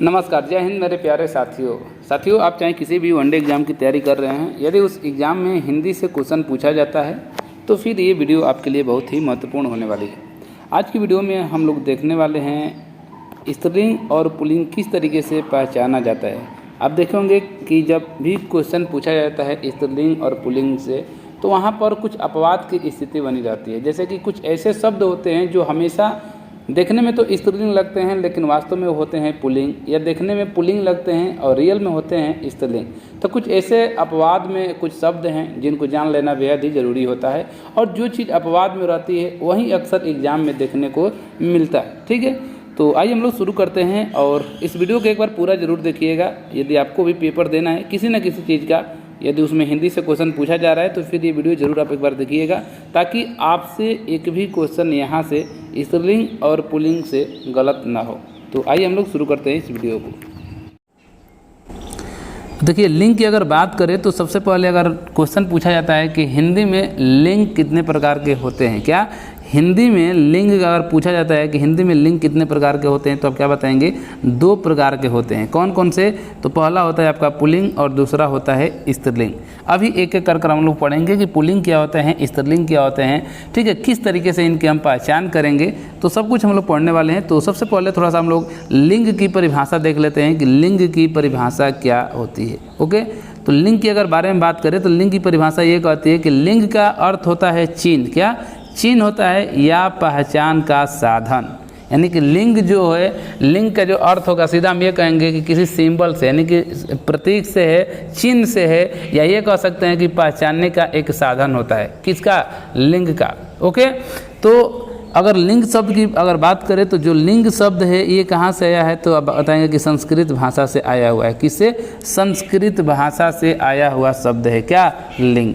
नमस्कार, जय हिंद मेरे प्यारे साथियों आप चाहे किसी भी वनडे एग्ज़ाम की तैयारी कर रहे हैं, यदि उस एग्ज़ाम में हिंदी से क्वेश्चन पूछा जाता है तो फिर ये वीडियो आपके लिए बहुत ही महत्वपूर्ण होने वाली है। आज की वीडियो में हम लोग देखने वाले हैं स्त्रीलिंग और पुल्लिंग किस तरीके से पहचाना जाता है। आप देखेंगे कि जब भी क्वेश्चन पूछा जाता है स्त्रीलिंग और पुल्लिंग से तो वहाँ पर कुछ अपवाद की स्थिति बनी जाती है। जैसे कि कुछ ऐसे शब्द होते हैं जो हमेशा देखने में तो स्त्रीलिंग लगते हैं लेकिन वास्तव में होते हैं पुल्लिंग, या देखने में पुल्लिंग लगते हैं और रियल में होते हैं स्त्रीलिंग। तो कुछ ऐसे अपवाद में कुछ शब्द हैं जिनको जान लेना बेहद ही ज़रूरी होता है, और जो चीज़ अपवाद में रहती है वही अक्सर एग्ज़ाम में देखने को मिलता है। ठीक है, तो आइए हम लोग शुरू करते हैं और इस वीडियो को एक बार पूरा ज़रूर देखिएगा। यदि आपको भी पेपर देना है किसी न किसी चीज़ का, यदि उसमें हिंदी से क्वेश्चन पूछा जा रहा है तो फिर ये वीडियो ज़रूर आप एक बार देखिएगा, ताकि आपसे एक भी क्वेश्चन यहाँ से स्त्रीलिंग और पुल्लिंग से गलत ना हो। तो आइए हम लोग शुरू करते हैं इस वीडियो को। देखिए, लिंग की अगर बात करें तो सबसे पहले अगर क्वेश्चन पूछा जाता है कि हिंदी में लिंग कितने प्रकार के होते हैं, क्या हिंदी में लिंग अगर पूछा जाता है कि हिंदी में लिंग कितने प्रकार के होते हैं, तो आप क्या बताएंगे? 2 प्रकार के होते हैं। कौन कौन से? तो पहला होता है आपका पुल्लिंग और दूसरा होता है स्त्रीलिंग। अभी एक एक कर हम लोग पढ़ेंगे कि पुल्लिंग क्या होते हैं, स्त्रीलिंग क्या होते हैं। ठीक है, किस तरीके से इनकी हम पहचान करेंगे, तो सब कुछ हम लोग पढ़ने वाले हैं। तो सबसे पहले थोड़ा सा हम लोग लिंग की परिभाषा देख लेते हैं कि लिंग की परिभाषा क्या होती है। ओके, तो लिंग की अगर बारे में बात करें तो लिंग की परिभाषा ये कहती है कि लिंग का अर्थ होता है चिन्ह। क्या चिन्ह होता है? या पहचान का साधन। यानी कि लिंग जो है, लिंग का जो अर्थ होगा सीधा हम ये कहेंगे कि किसी सिंबल से, यानी कि प्रतीक से है, चिन्ह से है, या ये कह सकते हैं कि पहचानने का एक साधन होता है। किसका? लिंग का। ओके, तो अगर लिंग शब्द की अगर बात करें तो जो लिंग शब्द है ये कहाँ से आया है, तो अब बताएंगे कि संस्कृत भाषा से आया हुआ है। किससे? संस्कृत भाषा से आया हुआ शब्द है क्या? लिंग।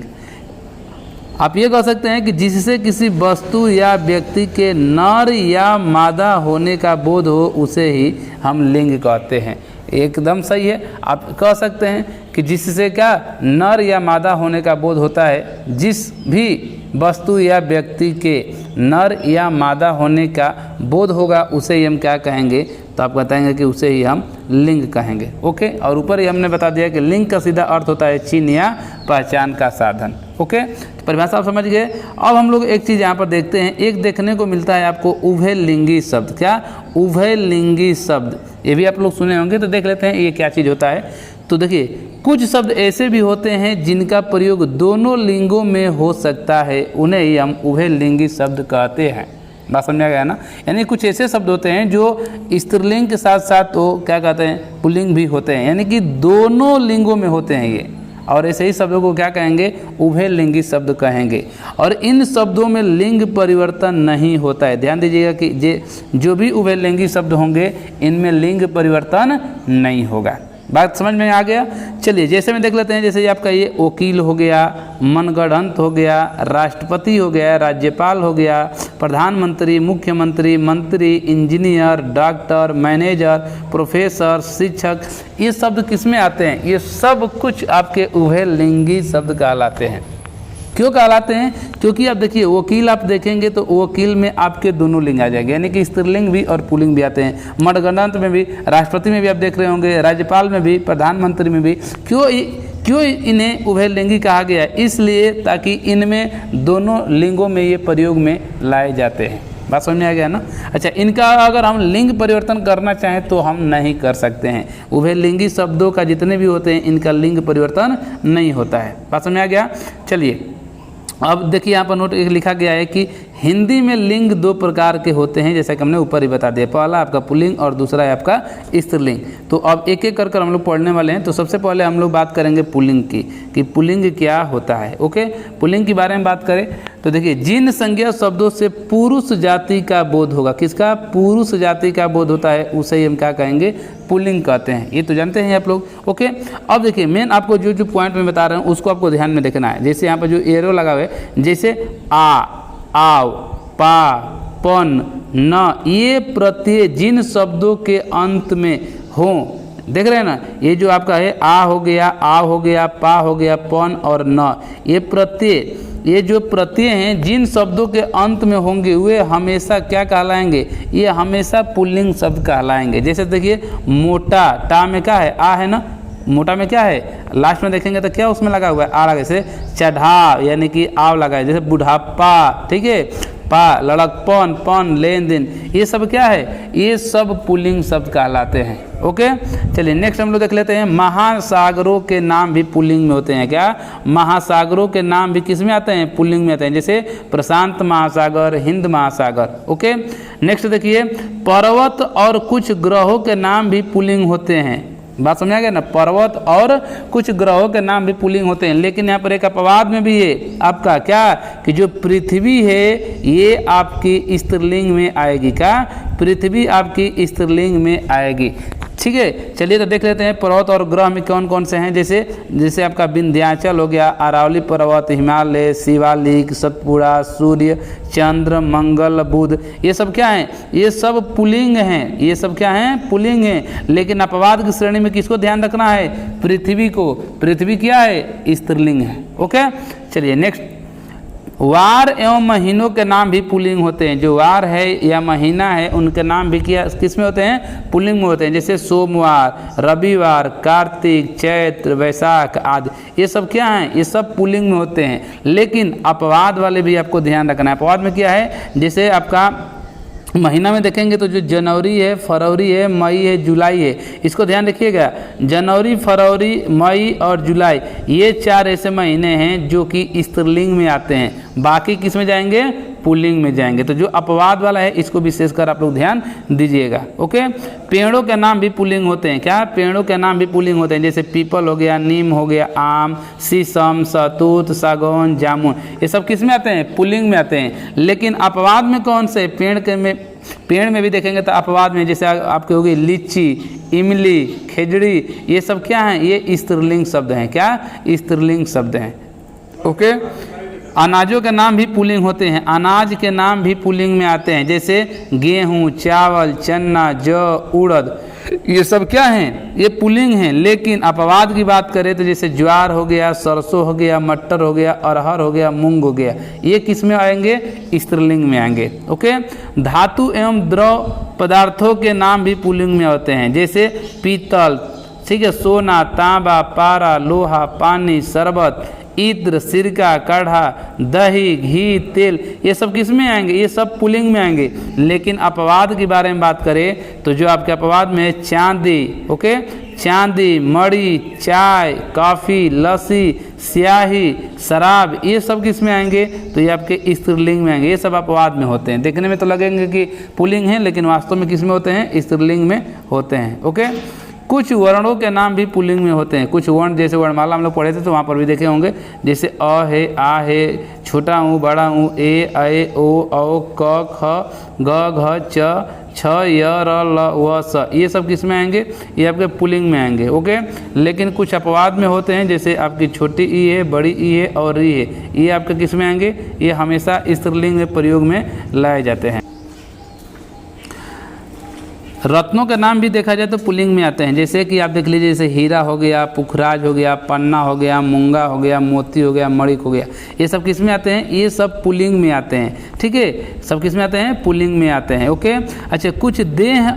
आप ये कह सकते हैं कि जिससे किसी वस्तु या व्यक्ति के नर या मादा होने का बोध हो उसे ही हम लिंग कहते हैं। एकदम सही है। आप कह सकते हैं कि जिससे क्या नर या मादा होने का बोध होता है, जिस भी वस्तु या व्यक्ति के नर या मादा होने का बोध होगा उसे ही हम क्या कहेंगे? तो आप बताएंगे कि उसे ही हम लिंग कहेंगे। ओके, और ऊपर ही हमने बता दिया कि लिंग का सीधा अर्थ होता है चिन्ह या पहचान का साधन। ओके, तो परिभाषा आप समझ गए। अब हम लोग एक चीज़ यहाँ पर देखते हैं, एक देखने को मिलता है आपको उभयलिंगी शब्द। क्या? उभयलिंगी शब्द, ये भी आप लोग सुने होंगे, तो देख लेते हैं ये क्या चीज़ होता है। तो देखिए, कुछ शब्द ऐसे भी होते हैं जिनका प्रयोग दोनों लिंगों में हो सकता है, उन्हें ही हम उभयलिंगी शब्द कहते हैं। बात समझा गया ना? यानी कुछ ऐसे शब्द होते हैं जो स्त्रीलिंग के साथ साथ तो क्या कहते हैं, पुल्लिंग भी होते हैं, यानी कि दोनों लिंगों में होते हैं ये, और ऐसे ही शब्दों को क्या कहेंगे? उभयलिंगी शब्द कहेंगे। और इन शब्दों में लिंग परिवर्तन नहीं होता है। ध्यान दीजिएगा कि जो भी उभयलिंगी शब्द होंगे इनमें लिंग परिवर्तन नहीं होगा। बात समझ में आ गया? चलिए जैसे में देख लेते हैं, जैसे आपका ये वकील हो गया, मनगढ़ंत हो गया, राष्ट्रपति हो गया, राज्यपाल हो गया, प्रधानमंत्री, मुख्यमंत्री, मंत्री, इंजीनियर, डॉक्टर, मैनेजर, प्रोफेसर, शिक्षक, ये शब्द किस में आते हैं? ये सब कुछ आपके उभयलिंगी शब्द कहलाते हैं। क्यों कहलाते हैं? क्योंकि आप देखिए, वकील आप देखेंगे तो वकील में आपके दोनों लिंग आ जाएंगे, यानी कि स्त्रीलिंग भी और पुल्लिंग भी आते हैं। मनगढ़ंत में भी, राष्ट्रपति में भी आप देख रहे होंगे, राज्यपाल में भी, प्रधानमंत्री में भी। क्यों इन्हें उभयलिंगी कहा गया? इसलिए ताकि इनमें दोनों लिंगों में ये प्रयोग में लाए जाते हैं। बात समझ में आ गया ना? अच्छा, इनका अगर हम लिंग परिवर्तन करना चाहें तो हम नहीं कर सकते हैं। उभयलिंगी शब्दों का जितने भी होते हैं इनका लिंग परिवर्तन नहीं होता है। बात समझ में आ गया? चलिए अब देखिए, यहाँ पर नोट एक लिखा गया है कि हिंदी में लिंग 2 प्रकार के होते हैं, जैसा कि हमने ऊपर ही बता दिया। पहला आपका पुल्लिंग और दूसरा है आपका स्त्रीलिंग। तो अब एक एक कर हम लोग पढ़ने वाले हैं। तो सबसे पहले हम लोग बात करेंगे पुल्लिंग की, कि पुल्लिंग क्या होता है। ओके, पुल्लिंग के बारे में बात करें तो देखिए, जिन संज्ञा शब्दों से पुरुष जाति का बोध होगा, किसका? पुरुष जाति का बोध होता है, उसे ही हम क्या कहेंगे? पुल्लिंग कहते हैं। ये तो जानते हैं आप लोग। ओके, अब देखिए, मेन आपको जो पॉइंट में बता रहा हूँ उसको आपको ध्यान में देखना है। जैसे यहाँ पर जो एरो लगा हुआ है, जैसे आ, आव, पा, पन, न, ये प्रत्यय जिन शब्दों के अंत में हो, देख रहे हैं ना, ये जो आपका है आ हो गया, आ हो गया, पा हो गया, पन और न, ये प्रत्यय ये जो प्रत्यय हैं जिन शब्दों के अंत में होंगे वे हमेशा क्या कहलाएंगे, ये हमेशा पुल्लिंग शब्द कहलाएंगे। जैसे देखिए मोटा, टा में क्या है, आ है ना, मोटा में क्या है, लास्ट में देखेंगे तो क्या उसमें लगा हुआ है, आ लगा। जैसे चढ़ाव यानी कि आव लगा है, जैसे बुढ़ापा, ठीक है, पा, लड़कपन, पन, लेन देन, ये सब क्या है, ये सब पुल्लिंग शब्द कहलाते हैं। ओके, चलिए नेक्स्ट हम लोग देख लेते हैं। महासागरों के नाम भी पुल्लिंग में होते हैं। क्या, महासागरों के नाम भी किस में आते हैं, पुल्लिंग में आते हैं। जैसे प्रशांत महासागर, हिंद महासागर। ओके, नेक्स्ट देखिए, पर्वत और कुछ ग्रहों के नाम भी पुल्लिंग होते हैं। बात समझ आ गया ना, पर्वत और कुछ ग्रहों के नाम भी पुल्लिंग होते हैं। लेकिन यहाँ पर एक अपवाद में भी है आपका क्या, कि जो पृथ्वी है ये आपकी स्त्रीलिंग में आएगी। क्या, पृथ्वी आपकी स्त्रीलिंग में आएगी। ठीक है, चलिए तो देख लेते हैं पर्वत और ग्रह में कौन कौन से हैं। जैसे आपका विंध्याचल हो गया, अरावली पर्वत, हिमालय, शिवालिक, सतपुड़ा, सूर्य, चंद्र, मंगल, बुध, ये सब क्या हैं, ये सब पुल्लिंग हैं। ये सब क्या हैं, पुल्लिंग हैं। लेकिन अपवाद की श्रेणी में किसको ध्यान रखना है, पृथ्वी को। पृथ्वी क्या है, स्त्रीलिंग है। ओके, चलिए नेक्स्ट, वार एवं महीनों के नाम भी पुल्लिंग होते हैं। जो वार है या महीना है उनके नाम भी किस में होते हैं, पुल्लिंग में होते हैं। जैसे सोमवार, रविवार, कार्तिक, चैत्र, वैशाख आदि, ये सब क्या हैं, ये सब पुल्लिंग में होते हैं। लेकिन अपवाद वाले भी आपको ध्यान रखना है। अपवाद में क्या है, जैसे आपका महीना में देखेंगे तो जो जनवरी है, फरवरी है, मई है, जुलाई है, इसको ध्यान रखिएगा। जनवरी, फरवरी, मई और जुलाई, ये 4 ऐसे महीने हैं जो कि स्त्रीलिंग में आते हैं। बाकी किस में जाएंगे, पुल्लिंग में जाएंगे। तो जो अपवाद वाला है इसको विशेषकर आप लोग ध्यान दीजिएगा। ओके, पेड़ों के नाम भी पुल्लिंग होते हैं। क्या, पेड़ों के नाम भी पुल्लिंग होते हैं। जैसे पीपल हो गया, नीम हो गया, आम, शीशम, सहतूत, सागौन, जामुन, ये सब किस में आते हैं, पुल्लिंग में आते हैं। लेकिन अपवाद में कौन से, पेड़ में भी देखेंगे तो अपवाद में जैसे आपके होगी लीची, इमली, खेजड़ी, ये सब क्या हैं, ये स्त्रीलिंग शब्द हैं। क्या, स्त्रीलिंग शब्द हैं। ओके, अनाजों के नाम भी पुल्लिंग होते हैं। अनाज के नाम भी पुल्लिंग में आते हैं। जैसे गेहूँ, चावल, चना, जौ, उड़द, ये सब क्या हैं, ये पुल्लिंग हैं। लेकिन अपवाद की बात करें तो जैसे ज्वार हो गया, सरसों हो गया, मटर हो गया, अरहर हो गया, मूंग हो गया, ये किस में आएंगे, स्त्रीलिंग में आएंगे। ओके, धातु एवं द्रव पदार्थों के नाम भी पुल्लिंग में होते हैं। जैसे पीतल, ठीक है, सोना, तांबा, पारा, लोहा, पानी, शरबत, इत्र, सिरका, काढ़ा, दही, घी, तेल, ये सब किस में आएंगे, ये सब पुल्लिंग में आएंगे। लेकिन अपवाद के बारे में बात करें तो जो आपके अपवाद में चांदी, ओके, चांदी, मड़ी, चाय, कॉफ़ी, लस्सी, स्याही, शराब, ये सब किस में आएंगे, तो ये आपके स्त्रीलिंग में आएंगे। ये सब अपवाद में होते हैं। देखने में तो लगेंगे कि पुल्लिंग हैं, लेकिन वास्तव में किस में होते हैं, स्त्रीलिंग में होते हैं। ओके, कुछ वर्णों के नाम भी पुल्लिंग में होते हैं। कुछ वर्ण जैसे वर्णमाला हम लोग पढ़े थे तो वहाँ पर भी देखे होंगे। जैसे अ है, आ है, छोटा ऊ, बड़ा ऊ, ए, ऐ, ओ, औ, क, ख, ग, घ, च, छ, य, र, ल, व, स, ये सब किस में आएंगे, ये आपके पुल्लिंग में आएंगे। ओके, लेकिन कुछ अपवाद में होते हैं। जैसे आपकी छोटी ई है, बड़ी ई है और री है, ये आपके किस में आएंगे, ये हमेशा स्त्रीलिंग में प्रयोग में लाए जाते हैं। रत्नों के नाम भी देखा जाए तो पुल्लिंग में आते हैं। जैसे कि आप देख लीजिए, जैसे हीरा हो गया, पुखराज हो गया, पन्ना हो गया, मूंगा हो गया, मोती हो गया, मणिक हो गया, ये सब किस में आते हैं, ये सब पुल्लिंग में आते हैं। ठीक है, सब किस में आते हैं, पुल्लिंग में आते हैं। ओके, अच्छा, कुछ देह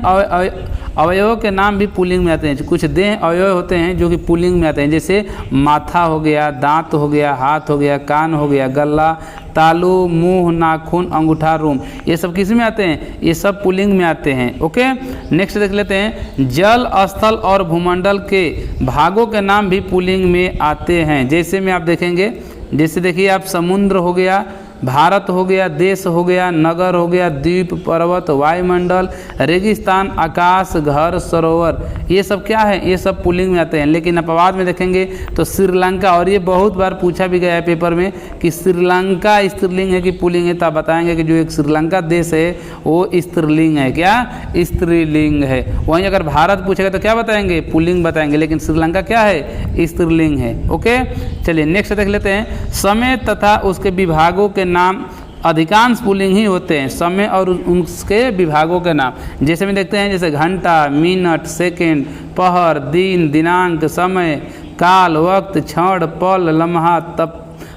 अवयवों के नाम भी पुल्लिंग में आते हैं। कुछ देह अवयव होते हैं जो कि पुल्लिंग में आते हैं। जैसे माथा हो गया, दांत हो गया, हाथ हो गया, कान हो गया, गला, तालू, मुंह, नाखून, अंगूठा, रूम, ये सब किस में आते हैं, ये सब पुल्लिंग में आते हैं। ओके, नेक्स्ट देख लेते हैं। जल, स्थल और भूमंडल के भागों के नाम भी पुल्लिंग में आते हैं। जैसे में आप देखेंगे, जैसे देखिए आप समुद्र हो गया, भारत हो गया, देश हो गया, नगर हो गया, द्वीप, पर्वत, वायुमंडल, रेगिस्तान, आकाश, घर, सरोवर, ये सब क्या है, ये सब पुल्लिंग में आते हैं। लेकिन अपवाद में देखेंगे तो श्रीलंका, और ये बहुत बार पूछा भी गया है पेपर में कि श्रीलंका स्त्रीलिंग है कि पुल्लिंग है, तो आप बताएंगे कि जो एक श्रीलंका देश है वो स्त्रीलिंग है। क्या, स्त्रीलिंग है। वहीं अगर भारत पूछेगा तो क्या बताएंगे, पुल्लिंग बताएंगे, लेकिन श्रीलंका क्या है, स्त्रीलिंग है। ओके, चलिए नेक्स्ट देख लेते हैं। समय तथा उसके विभागों के नाम अधिकांश पुल्लिंग ही होते हैं। समय और उसके विभागों के नाम जैसे में देखते हैं, जैसे घंटा, मिनट, सेकंड, पहर, दिन, दिनांक, समय, काल, वक्त, क्षण, पल, लम्हा,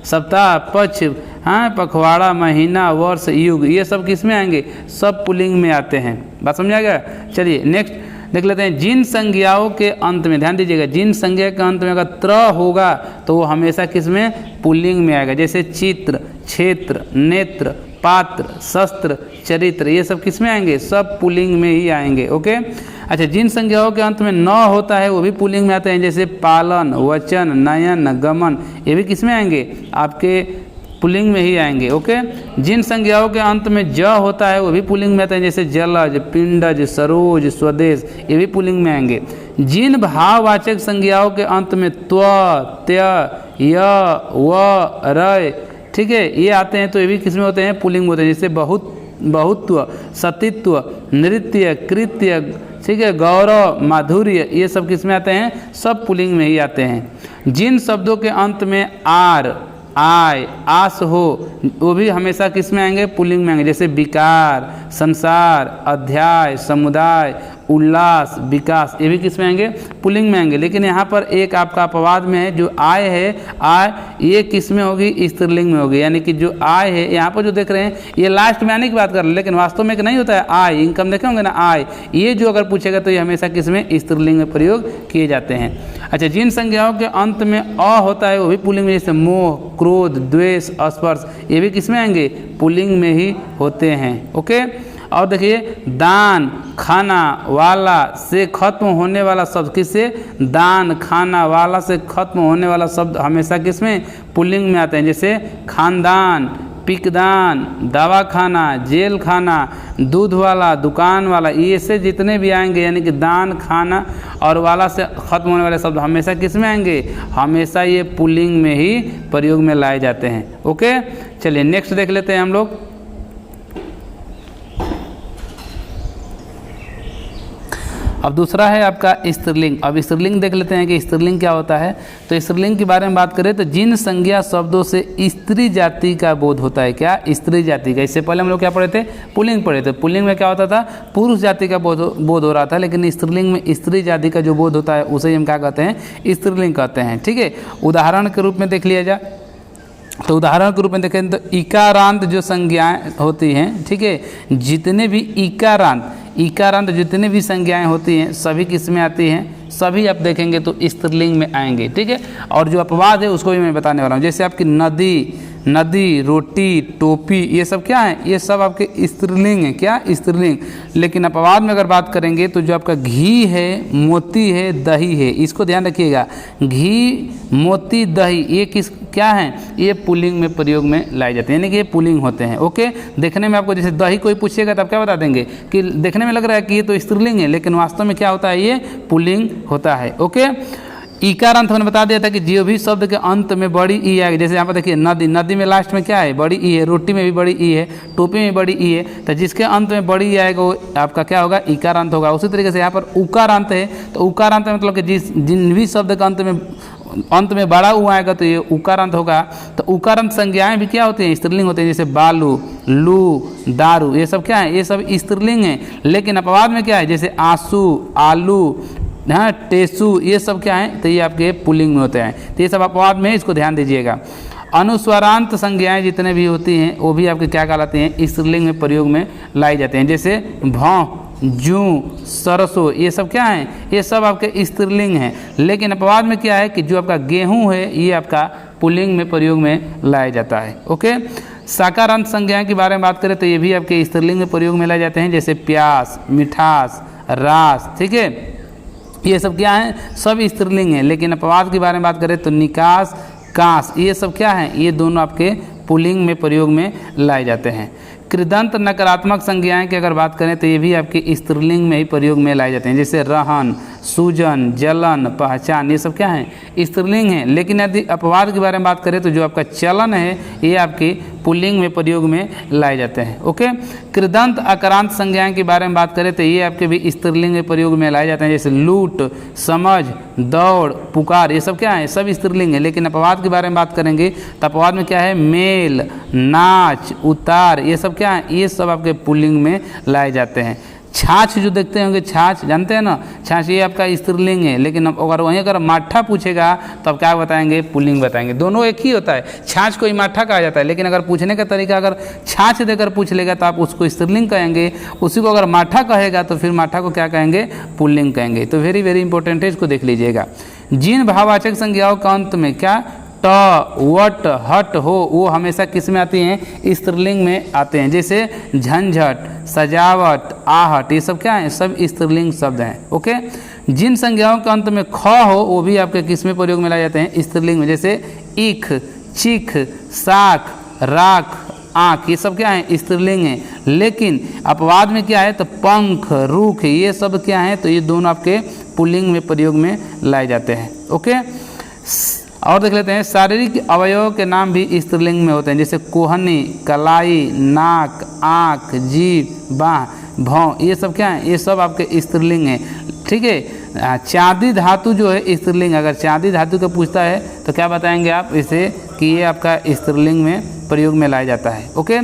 सप्ताह, पक्ष, हाँ, पखवाड़ा, महीना, वर्ष, युग, ये सब किस में आएंगे? सब पुल्लिंग में आते हैं। बात समझ आ गया? चलिए नेक्स्ट देख लेते हैं। जिन संज्ञाओं के अंत में, ध्यान दीजिएगा, जिन संज्ञा के अंत में अगर त्र होगा तो वो हमेशा किस में? पुल्लिंग में आएगा। जैसे चित्र, क्षेत्र, नेत्र, पात्र, शस्त्र, चरित्र, ये सब किस में आएंगे? सब पुल्लिंग में ही आएंगे। ओके। अच्छा, जिन संज्ञाओं के अंत में न होता है वो भी पुल्लिंग में आते हैं। जैसे पालन, वचन, नयन, गमन, ये भी किस में आएंगे? आपके पुल्लिंग में ही आएंगे। ओके। जिन संज्ञाओं के अंत में ज होता है वो भी पुल्लिंग में आते हैं। जैसे जलज, पिंडज, सरोज, स्वदेश, ये भी पुल्लिंग में आएंगे। जिन भाववाचक संज्ञाओं के अंत में त्व, त्य, य, व, रय, ठीक है, ये आते हैं तो ये भी किस में होते हैं? पुल्लिंग में होते हैं। जैसे बहुत्व, सतित्व, नृत्य, कृत्य, ठीक है, गौरव, माधुर्य, ये सब किस में आते हैं? सब पुल्लिंग में ही आते हैं। जिन शब्दों के अंत में आर, आय, आस हो, वो भी हमेशा किस में आएंगे? पुल्लिंग में आएंगे। जैसे विकार, संसार, अध्याय, समुदाय, उल्लास, विकास, ये भी किस में आएंगे? पुल्लिंग में आएंगे। लेकिन यहाँ पर एक आपका अपवाद में है, जो आय है, आय, ये किस में होगी? स्त्रीलिंग में होगी। यानी कि जो आय है, यहाँ पर जो देख रहे हैं ये लास्ट में आने की बात कर रहे हैं, लेकिन वास्तव में नहीं होता है। आय, इनकम देखे होंगे ना, आय, ये जो अगर पूछेगा तो ये हमेशा किस में? स्त्रीलिंग में प्रयोग किए जाते हैं। अच्छा, जिन संज्ञाओं के अंत में अ होता है वो भी पुल्लिंग में, जैसे मोह, क्रोध, द्वेष, स्पर्श, ये भी किस में आएंगे? पुल्लिंग में ही होते हैं। ओके। और देखिए, दान, खाना, वाला से खत्म होने वाला शब्द, किससे? दान, खाना, वाला से खत्म होने वाला शब्द हमेशा किस में? पुल्लिंग में आते हैं। जैसे खानदान, पिकदान, दवाखाना, जेल खाना, दूध वाला, दुकान वाला, ये से जितने भी आएंगे, यानी कि दान, खाना और वाला से खत्म होने वाले शब्द हमेशा किस में आएंगे? हमेशा ये पुल्लिंग में ही प्रयोग में लाए जाते हैं। ओके। चलिए नेक्स्ट देख लेते हैं हम लोग। अब दूसरा है आपका स्त्रीलिंग। अब स्त्रीलिंग देख लेते हैं कि स्त्रीलिंग क्या होता है। तो स्त्रीलिंग के बारे में बात करें तो जिन संज्ञा शब्दों से स्त्री जाति का बोध होता है। क्या? स्त्री जाति का। इससे पहले हम लोग क्या पढ़े थे? पुल्लिंग पढ़े थे। पुल्लिंग में क्या होता था? पुरुष जाति का बोध हो रहा था, लेकिन स्त्रीलिंग में स्त्री जाति का जो बोध होता है उसे हम क्या कहते हैं? स्त्रीलिंग कहते हैं। ठीक है। उदाहरण के रूप में देख लिया जाए तो उदाहरण के रूप में देखें तो इकारांत जो संज्ञाएं होती हैं, ठीक है, जितने भी इकारांत जितने भी संज्ञाएं होती हैं सभी किस में आती हैं? सभी आप देखेंगे तो स्त्रीलिंग में आएंगे। ठीक है। और जो अपवाद है उसको भी मैं बताने वाला हूँ। जैसे आपकी नदी, रोटी, टोपी, ये सब क्या है? ये सब आपके स्त्रीलिंग है। क्या? स्त्रीलिंग। लेकिन अपवाद में अगर बात करेंगे तो जो आपका घी है, मोती है, दही है, इसको ध्यान रखिएगा। घी, मोती, दही, ये क्या है? ये पुल्लिंग में प्रयोग में लाए जाते हैं, यानी कि ये पुल्लिंग होते हैं। ओके। देखने में आपको जैसे दही कोई पूछेगा तब क्या बता देंगे कि देखने में लग रहा है कि ये तो स्त्रीलिंग है, लेकिन वास्तव में क्या होता है? ये पुल्लिंग होता है। ओके। इकारांत मैंने बता दिया था कि जो भी शब्द के अंत में बड़ी ई आएगी, जैसे यहाँ पर देखिए नदी में लास्ट में क्या है? बड़ी ई है। रोटी में भी बड़ी ई है, टोपी में बड़ी ई है, तो जिसके अंत में बड़ी ई आएगा वो आपका क्या होगा? इकारांत होगा। उसी तरीके से यहाँ पर उकारांत है, तो उकारांत में मतलब कि जिन भी शब्द के अंत में बड़ा ऊ आएगा तो ये उकारांत होगा। तो उकारांत संज्ञाएं भी क्या होती हैं? स्त्रीलिंग होती हैं। जैसे बालू, लू, दारू, ये सब क्या है? ये सब स्त्रीलिंग है। लेकिन अपवाद में क्या है? जैसे आंसू, आलू, हाँ, टेसू, ये सब क्या है? तो ये आपके पुल्लिंग में होते हैं। तो ये सब अपवाद में, इसको ध्यान दीजिएगा। अनुस्वारांत संज्ञाएं जितने भी होती हैं वो भी आपके क्या कहलाते हैं? स्त्रीलिंग में प्रयोग में लाई जाते हैं। जैसे भौं, जूं, सरसों, ये सब क्या है? ये सब आपके स्त्रीलिंग हैं। लेकिन अपवाद में क्या है कि जो आपका गेहूं है ये आपका पुल्लिंग में प्रयोग में लाया जाता है। ओके। साकारांत संज्ञाएं के बारे में बात करें तो ये भी आपके स्त्रीलिंग में प्रयोग में लाए जाते हैं। जैसे प्यास, मिठास, रास, ठीक है, ये सब क्या है? सब स्त्रीलिंग है। लेकिन अपवाद के बारे में बात करें तो निकास, कास, ये सब क्या है? ये दोनों आपके पुल्लिंग में प्रयोग में लाए जाते हैं। कृदंत नकारात्मक संज्ञाएं की अगर बात करें तो ये भी आपके स्त्रीलिंग में ही प्रयोग में लाए जाते हैं। जैसे रहन, सूजन, जलन, पहचान, ये सब क्या है? स्त्रीलिंग है। लेकिन यदि अपवाद के बारे में बात करें तो जो आपका चलन है ये आपके पुल्लिंग में प्रयोग में लाए जाते हैं। ओके। कृदंत अकारांत संज्ञाएं के बारे में बात करें तो ये आपके भी स्त्रीलिंग में प्रयोग में लाए जाते हैं। जैसे लूट, समझ, दौड़, पुकार, ये सब क्या है? सब स्त्रीलिंग है। लेकिन अपवाद के बारे में बात करेंगे तो अपवाद में क्या है? मेल, नाच, उतार, ये सब क्या है? ये सब आपके पुल्लिंग में लाए जाते हैं। छाछ जो देखते होंगे, छाछ जानते हैं ना, छाछ ये आपका स्त्रीलिंग है, लेकिन अगर वहीं अगर माठा पूछेगा तब क्या बताएंगे, पुल्लिंग बताएंगे। दोनों एक ही होता है, छाछ को ही माठा कहा जाता है, लेकिन अगर पूछने का तरीका अगर छाछ देकर पूछ लेगा तो आप उसको स्त्रीलिंग कहेंगे, उसी को अगर माठा कहेगा तो फिर माठा को क्या कहेंगे, पुल्लिंग कहेंगे। तो वेरी वेरी इंपॉर्टेंट है, इसको देख लीजिएगा। जिन भाववाचक संज्ञाओं का अंत में क्या ट, वट, हट, हो, वो हमेशा किस में आती हैं, स्त्रीलिंग में आते हैं। जैसे झंझट, सजावट, आहट, ये सब क्या है, सब स्त्रीलिंग शब्द हैं। ओके। जिन संज्ञाओं के अंत में ख हो वो भी आपके किस में प्रयोग में लाए जाते हैं, स्त्रीलिंग में। जैसे ईख, चिख, साख, राख, आँख, ये सब क्या है, स्त्रीलिंग है। लेकिन अपवाद में क्या है, तो पंख, रुख, ये सब क्या है, तो ये दोनों आपके पुल्लिंग में प्रयोग में लाए जाते हैं। ओके। और देख लेते हैं, शारीरिक अवयव के नाम भी स्त्रीलिंग में होते हैं। जैसे कोहनी, कलाई, नाक, आँख, जीभ, बाँह, भौं, ये सब क्या है, ये सब आपके स्त्रीलिंग हैं। ठीक है। चांदी धातु जो है स्त्रीलिंग, अगर चांदी धातु का पूछता है तो क्या बताएंगे आप इसे, कि ये आपका स्त्रीलिंग में प्रयोग में लाया जाता है। ओके।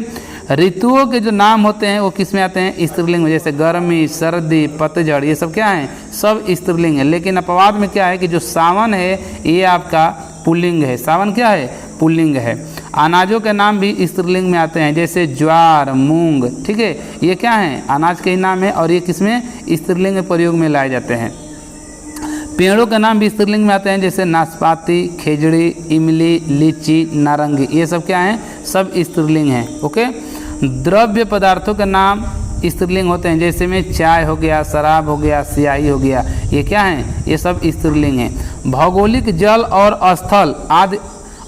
ऋतुओं के जो नाम होते हैं वो किस में आते हैं, स्त्रीलिंग में। जैसे गर्मी, सर्दी, पतझड़, ये सब क्या हैं, सब स्त्रीलिंग है। लेकिन अपवाद में क्या है कि जो सावन है ये आपका पुल्लिंग है। सावन क्या है, पुल्लिंग है। अनाजों के नाम भी स्त्रीलिंग में आते हैं। जैसे ज्वार, मूंग, ठीक है, ये क्या है, अनाज के ही नाम है और ये किसमें, स्त्रीलिंग में प्रयोग में लाए जाते हैं। पेड़ों के नाम भी स्त्रीलिंग में आते हैं। जैसे नाशपाती, खेजड़ी, इमली, लीची, नारंगी, ये सब क्या हैं, सब स्त्रीलिंग हैं। ओके। द्रव्य पदार्थों के नाम स्त्रीलिंग होते हैं। जैसे में चाय हो गया, शराब हो गया, स्याही हो गया, ये क्या हैं, ये सब स्त्रीलिंग हैं। भौगोलिक जल और स्थल आदि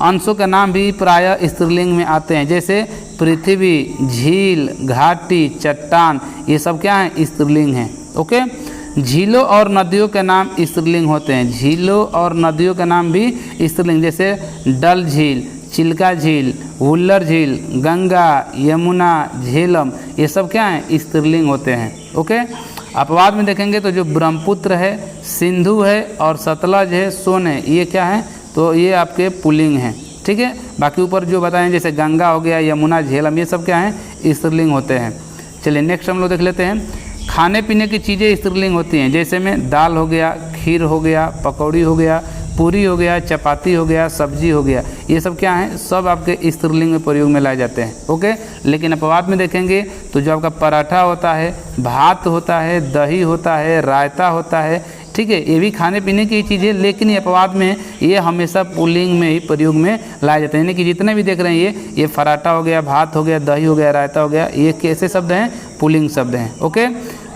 अंशों के नाम भी प्रायः स्त्रीलिंग में आते हैं। जैसे पृथ्वी, झील, घाटी, चट्टान, ये सब क्या हैं, स्त्रीलिंग हैं। ओके। झीलों और नदियों के नाम स्त्रीलिंग होते हैं। झीलों और नदियों के नाम भी स्त्रीलिंग, जैसे डल झील, चिल्का झील, हुल्लर झील, गंगा, यमुना, झेलम, ये सब क्या हैं, स्त्रीलिंग होते हैं। ओके। अपवाद में देखेंगे तो जो ब्रह्मपुत्र है, सिंधु है और सतलज है, सोन है, ये क्या है, तो ये आपके पुल्लिंग हैं। ठीक है। बाकी ऊपर जो बताएं जैसे गंगा हो गया, यमुना, झेलम, ये सब क्या हैं, स्त्रीलिंग होते हैं। चलिए नेक्स्ट हम लोग देख लेते हैं। खाने पीने की चीज़ें स्त्रीलिंग होती हैं। जैसे में दाल हो गया, खीर हो गया, पकौड़ी हो गया, पूरी हो गया, चपाती हो गया, सब्जी हो गया, ये सब क्या है, सब आपके स्त्रीलिंग में प्रयोग में लाए जाते हैं। ओके। लेकिन अपवाद में देखेंगे तो जो आपका पराठा होता है, भात होता है, दही होता है, रायता होता है, ठीक है, ये भी खाने पीने की चीज़ें, लेकिन ये अपवाद में ये हमेशा पुल्लिंग में ही प्रयोग में लाए जाते हैं। यानी कि जितने भी देख रहे हैं ये पराठा हो गया, भात हो गया, दही हो गया, रायता हो गया, ये कैसे शब्द हैं, पुल्लिंग शब्द हैं। ओके।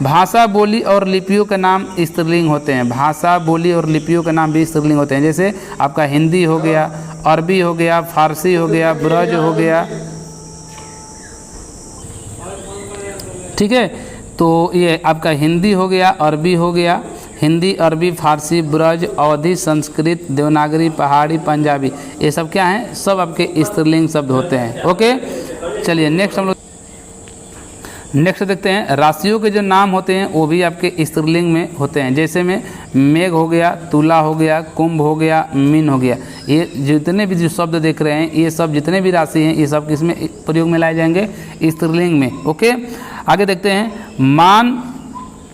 भाषा, बोली और लिपियों के नाम स्त्रीलिंग होते हैं। भाषा, बोली और लिपियों के नाम भी स्त्रीलिंग होते हैं। जैसे आपका हिंदी हो गया, अरबी हो गया, फारसी हो गया, ब्रज हो गया, ठीक है। तो ये आपका हिंदी हो गया, अरबी हो गया, हिंदी, अरबी, फारसी, ब्रज, अवधी, संस्कृत, देवनागरी, पहाड़ी, पंजाबी, ये सब क्या हैं, सब आपके स्त्रीलिंग शब्द होते हैं। ओके। चलिए नेक्स्ट हम लोग नेक्स्ट देखते हैं। राशियों के जो नाम होते हैं वो भी आपके स्त्रीलिंग में होते हैं। जैसे में मेघ हो गया, तुला हो गया, कुंभ हो गया, मीन हो गया, ये जितने भी जो शब्द देख रहे हैं ये सब जितने भी राशि हैं ये सब किसमें प्रयोग में लाए जाएंगे, स्त्रीलिंग में। ओके। आगे देखते हैं। मान,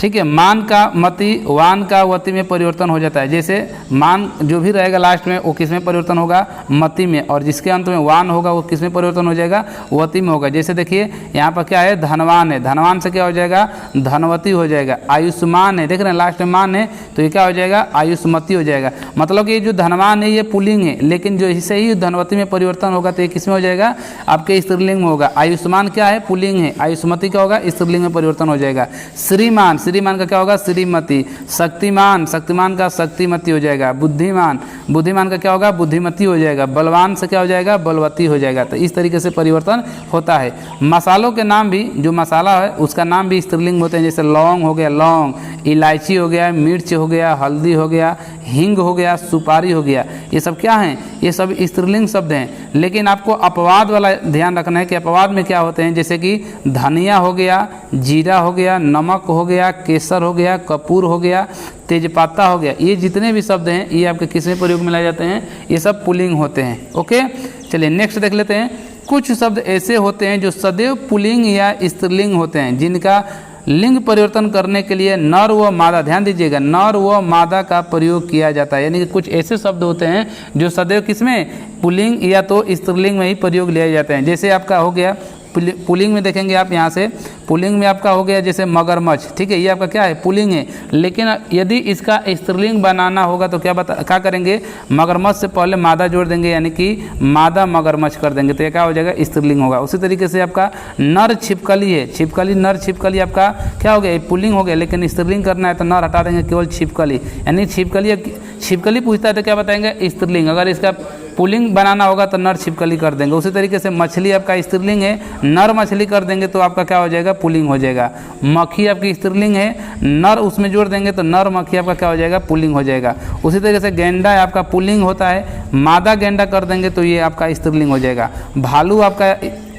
ठीक है, मान का मति, वान का वति में परिवर्तन हो जाता है। जैसे मान जो भी रहेगा लास्ट में वो किस में परिवर्तन होगा, मति में, और जिसके अंत में वान होगा वो किस में परिवर्तन हो जाएगा, वति में होगा। जैसे देखिए यहाँ पर क्या है, धनवान है, धनवान से क्या हो जाएगा, धनवती हो जाएगा। आयुष्मान है, देख रहे हैं लास्ट में मान है तो ये क्या हो जाएगा, आयुष्मती हो जाएगा। मतलब कि ये जो धनवान है ये पुल्लिंग है, लेकिन जो इससे ही धनवती में परिवर्तन होगा तो ये किस में हो जाएगा, आपके स्त्रीलिंग में होगा। आयुष्मान क्या है, पुल्लिंग है, आयुष्मती क्या होगा, स्त्रीलिंग में परिवर्तन हो जाएगा। श्रीमान, श्रीमान का क्या होगा, श्रीमती। शक्तिमान, शक्तिमान का शक्तिमती हो जाएगा। बुद्धिमान, बुद्धिमान का क्या होगा, बुद्धिमती हो जाएगा। बलवान से क्या हो जाएगा, बलवती हो जाएगा। तो इस तरीके से परिवर्तन होता है। मसालों के नाम भी, जो मसाला है उसका नाम भी स्त्रीलिंग होते हैं। जैसे लौंग हो गया, लौंग, इलायची हो गया, मिर्च हो गया, हल्दी हो गया, हींग हो गया, सुपारी हो गया, ये सब क्या हैं, ये सब स्त्रीलिंग शब्द हैं। लेकिन आपको अपवाद वाला ध्यान रखना है कि अपवाद में क्या होते हैं। जैसे कि धनिया हो गया, जीरा हो गया, नमक हो गया, केसर हो गया, कपूर हो गया, तेजपत्ता हो गया, ये जितने भी शब्द हैं ये आपके किस में प्रयोग में लाए जाते हैं, ये सब पुल्लिंग होते हैं। ओके। चलिए नेक्स्ट देख लेते हैं। कुछ शब्द ऐसे होते हैं जो सदैव पुल्लिंग या स्त्रीलिंग होते हैं, जिनका लिंग परिवर्तन करने के लिए नर व मादा, ध्यान दीजिएगा, नर व मादा का प्रयोग किया जाता है। यानी कि कुछ ऐसे शब्द होते हैं जो सदैव किसमें, पुल्लिंग या तो स्त्रीलिंग में ही प्रयोग लिए जाते हैं। जैसे आपका हो गया पुल्लिंग में, देखेंगे आप यहाँ से पुल्लिंग में आपका हो गया जैसे मगरमच्छ, ठीक है, ये आपका क्या है, पुल्लिंग है। लेकिन यदि इसका स्त्रीलिंग बनाना होगा तो क्या करेंगे, मगरमच्छ से पहले मादा जोड़ देंगे, यानी कि मादा मगरमच्छ कर देंगे, तो ये क्या हो जाएगा, स्त्रीलिंग होगा। उसी तरीके से आपका नर छिपकली है, छिपकली, नर छिपकली आपका क्या हो गया, पुल्लिंग हो गया। लेकिन स्त्रीलिंग करना है तो नर हटा देंगे, केवल छिपकली, यानी छिपकली पूछता है तो क्या बताएंगे, स्त्रीलिंग। अगर इसका पुल्लिंग बनाना होगा तो नर छिपकली कर देंगे। उसी तरीके से मछली आपका स्त्रीलिंग है, नर मछली कर देंगे तो आपका क्या हो जाएगा, पुल्लिंग हो जाएगा। मक्खी आपकी स्त्रीलिंग है, नर उसमें जोड़ देंगे तो नर मक्खी आपका क्या हो जाएगा, पुल्लिंग हो जाएगा। उसी तरीके से गेंडा है आपका पुल्लिंग होता है, मादा गेंडा कर देंगे तो ये आपका स्त्रीलिंग हो जाएगा। भालू आपका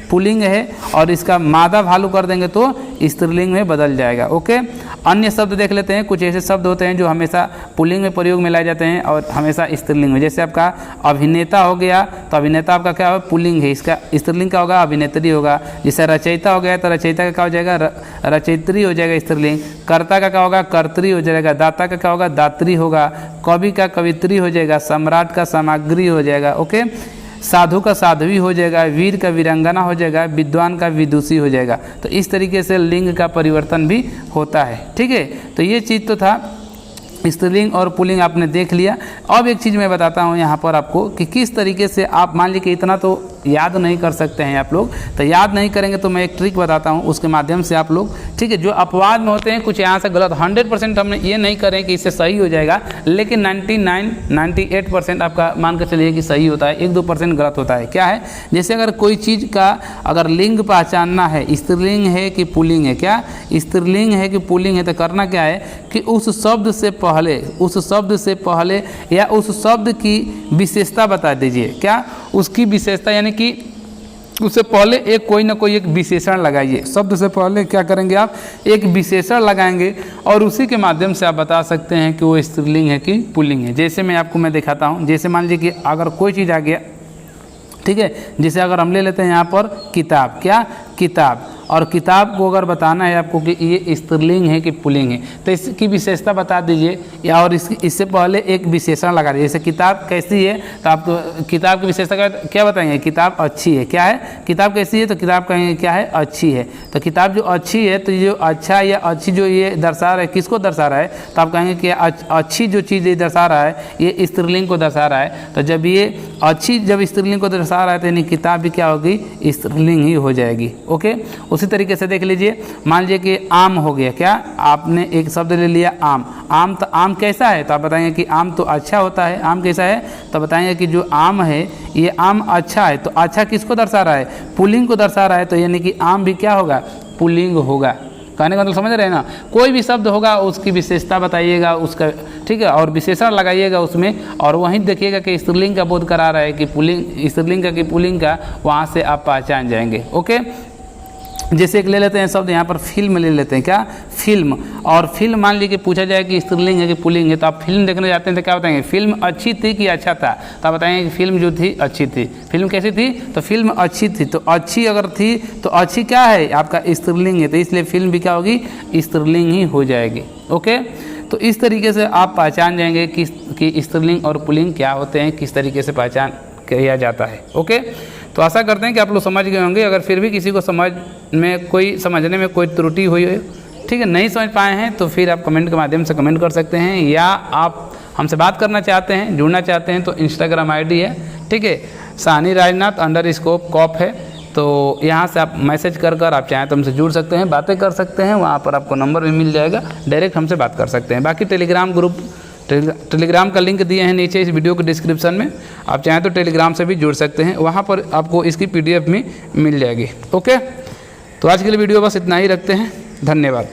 पुल्लिंग है और इसका मादा भालू कर देंगे तो स्त्रीलिंग में बदल जाएगा। ओके, अन्य शब्द देख लेते हैं। कुछ ऐसे शब्द होते हैं जो हमेशा पुल्लिंग में प्रयोग में लाए जाते हैं और हमेशा स्त्रीलिंग में। जैसे आपका अभिनेता हो गया तो अभिनेता आपका क्या होगा, पुल्लिंग है, इसका स्त्रीलिंग क्या होगा, अभिनेत्री होगा। जैसे रचयिता हो गया तो रचयिता का क्या हो जाएगा, रचयित्री हो जाएगा स्त्रीलिंग। कर्ता का क्या होगा, कर्त्री हो जाएगा। दाता का क्या होगा, दात्री होगा। कवि का कवित्री हो जाएगा। सम्राट का सामग्री हो जाएगा। ओके, साधु का साध्वी हो जाएगा। वीर का वीरांगना हो जाएगा। विद्वान का विदुषी हो जाएगा। तो इस तरीके से लिंग का परिवर्तन भी होता है। ठीक है, तो ये चीज़ तो था, स्त्रीलिंग और पुल्लिंग आपने देख लिया। अब एक चीज़ मैं बताता हूँ यहाँ पर आपको कि किस तरीके से आप मान लीजिए कि इतना तो याद नहीं कर सकते हैं आप लोग, तो याद नहीं करेंगे तो मैं एक ट्रिक बताता हूँ, उसके माध्यम से आप लोग, ठीक है, जो अपवाद में होते हैं कुछ यहाँ से गलत, 100% हमने ये नहीं करें कि इससे सही हो जाएगा, लेकिन 98% आपका मान कर चलिए कि सही होता है, 1-2% गलत होता है। क्या है, जैसे अगर कोई चीज़ का अगर लिंग पहचानना है, स्त्रीलिंग है कि पुल्लिंग है, क्या स्त्रीलिंग है कि पुल्लिंग है, तो करना क्या है कि उस शब्द से पहले या उस शब्द की विशेषता बता दीजिए। क्या उसकी विशेषता, यानी कि उससे पहले एक कोई ना कोई एक विशेषण लगाइए। शब्द से पहले क्या करेंगे आप, एक विशेषण लगाएंगे और उसी के माध्यम से आप बता सकते हैं कि वो स्त्रीलिंग है कि पुल्लिंग है। जैसे मैं दिखाता हूँ। जैसे मान लीजिए कि अगर कोई चीज़ आ गया, ठीक है, जैसे अगर हम ले लेते हैं यहाँ पर किताब, क्या किताब, और किताब को अगर बताना है आपको कि ये स्त्रीलिंग है कि पुल्लिंग है, तो इसकी विशेषता बता दीजिए, या और इससे पहले एक विशेषण लगा दीजिए। जैसे किताब कैसी है तो आप तो किताब की विशेषता क्या बताएंगे, किताब अच्छी है। क्या है, किताब कैसी है तो किताब कहेंगे क्या है, अच्छी है। तो किताब जो अच्छी है, तो जो अच्छा या अच्छी जो ये दर्शा रहा है, किसको दर्शा रहा है, तो आप कहेंगे कि अच्छी जो चीज़ ये दर्शा रहा है ये स्त्रीलिंग को दर्शा रहा है। तो जब ये अच्छी जब स्त्रीलिंग को दर्शा रहा है तो यानी किताब भी क्या होगी, स्त्रीलिंग ही हो जाएगी। ओके, उसी तरीके से देख लीजिए, मान लीजिए कि आम हो गया। क्या, आपने एक शब्द ले लिया आम। आम, तो आम कैसा है तो आप बताएंगे कि आम तो अच्छा होता है। आम कैसा है तो बताएंगे कि जो आम है ये आम अच्छा है। तो अच्छा किसको दर्शा रहा है, पुल्लिंग को दर्शा रहा है, तो यानी कि आम भी क्या होगा, पुल्लिंग होगा। कहने का मतलब समझ रहे हैं ना, कोई भी शब्द होगा उसकी विशेषता बताइएगा उसका, ठीक है, और विशेषण लगाइएगा उसमें, और वहीं देखिएगा कि स्त्रीलिंग का बोध करा रहा है कि पुल्लिंग, स्त्रीलिंग का कि पुल्लिंग का, वहाँ से आप पहचान जाएंगे। ओके, जैसे एक ले लेते हैं शब्द यहाँ पर फिल्म ले लेते हैं। क्या, फिल्म, और फिल्म मान लीजिए कि पूछा जाए कि स्त्रीलिंग है कि पुल्लिंग है, तो आप फिल्म देखने जाते हैं तो क्या बताएंगे, फिल्म अच्छी थी कि अच्छा था, तो आप बताएंगे कि फिल्म जो थी अच्छी थी। फिल्म कैसी थी तो फिल्म अच्छी थी। तो अच्छी अगर थी तो अच्छी क्या है आपका स्त्रीलिंग है, तो इसलिए फिल्म भी क्या होगी, स्त्रीलिंग ही हो जाएगी। ओके, तो इस तरीके से आप पहचान जाएंगे कि स्त्रीलिंग और पुल्लिंग क्या होते हैं, किस तरीके से पहचान किया जाता है। ओके, तो आशा करते हैं कि आप लोग समझ गए होंगे। अगर फिर भी किसी को समझने में कोई त्रुटि हुई हो, ठीक है, नहीं समझ पाए हैं, तो फिर आप कमेंट के माध्यम से कमेंट कर सकते हैं, या आप हमसे बात करना चाहते हैं, जुड़ना चाहते हैं, तो इंस्टाग्राम आईडी है, ठीक है, सानी राजनाथ _कॉप है। तो यहाँ से आप मैसेज कर आप चाहें तो हमसे जुड़ सकते हैं, बातें कर सकते हैं। वहाँ पर आपको नंबर भी मिल जाएगा, डायरेक्ट हमसे बात कर सकते हैं। बाकी टेलीग्राम का लिंक दिए हैं नीचे इस वीडियो के डिस्क्रिप्शन में, आप चाहें तो टेलीग्राम से भी जुड़ सकते हैं, वहाँ पर आपको इसकी PDF भी मिल जाएगी। ओके, तो आज के लिए वीडियो बस इतना ही रखते हैं। धन्यवाद।